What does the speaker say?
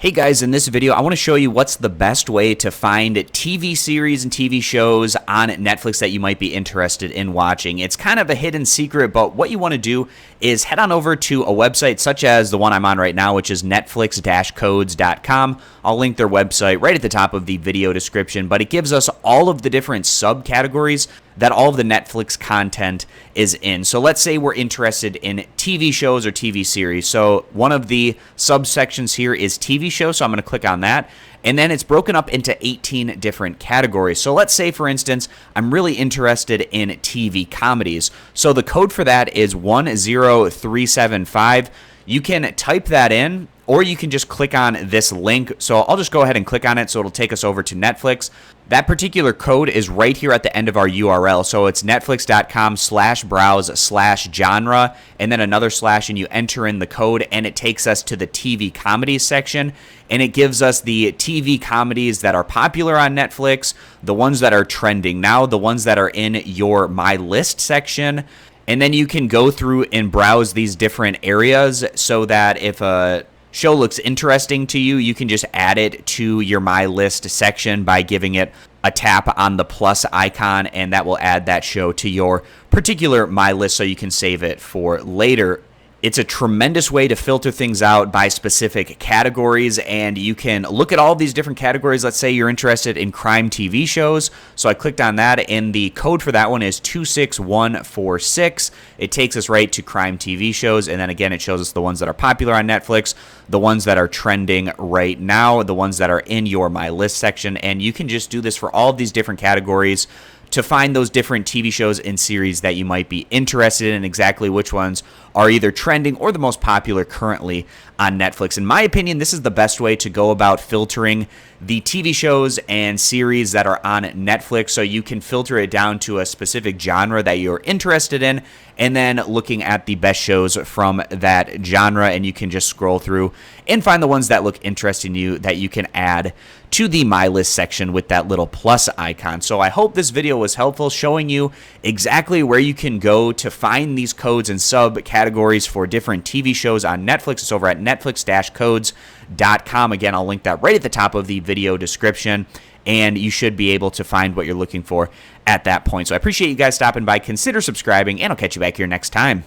Hey guys, in this video, I want to show you what's the best way to find TV series and TV shows on Netflix that you might be interested in watching. It's kind of a hidden secret, but what you want to do is head on over to a website such as the one I'm on right now, which is netflix-codes.com. I'll link their website right at the top of the video description, but it gives us all of the different subcategories that all of the Netflix content is in. So let's say we're interested in TV shows or TV series. So one of the subsections here is TV shows, so I'm going to click on that. And then it's broken up into 18 different categories. So let's say, for instance, I'm really interested in TV comedies. So the code for that is 10375. You can type that in, or you can just click on this link. So I'll just go ahead and click on it, so it'll take us over to Netflix. That particular code is right here at the end of our URL. So it's netflix.com/browse/genre, and then another slash, and you enter in the code, and it takes us to the TV comedies section. And it gives us the TV comedies that are popular on Netflix, the ones that are trending now, the ones that are in your My List section. And then you can go through and browse these different areas so that if a show looks interesting to you, you can just add it to your My List section by giving it a tap on the plus icon, and that will add that show to your particular My List so you can save it for later. It's a tremendous way to filter things out by specific categories, and you can look at all these different categories. Let's say you're interested in crime TV shows. So I clicked on that, and the code for that one is 26146. It takes us right to crime TV shows, and then again, it shows us the ones that are popular on Netflix, the ones that are trending right now, the ones that are in your My List section, and you can just do this for all of these different categories to find those different TV shows and series that you might be interested in, exactly which ones are either trending or the most popular currently on Netflix. In my opinion, this is the best way to go about filtering the TV shows and series that are on Netflix, so you can filter it down to a specific genre that you're interested in, and then looking at the best shows from that genre, and you can just scroll through and find the ones that look interesting to you that you can add to the My List section with that little plus icon. So I hope this video was helpful, showing you exactly where you can go to find these codes and subcategories for different TV shows on Netflix. It's over at netflix-codes.com. Again, I'll link that right at the top of the video description, and you should be able to find what you're looking for at that point. So I appreciate you guys stopping by. Consider subscribing, and I'll catch you back here next time.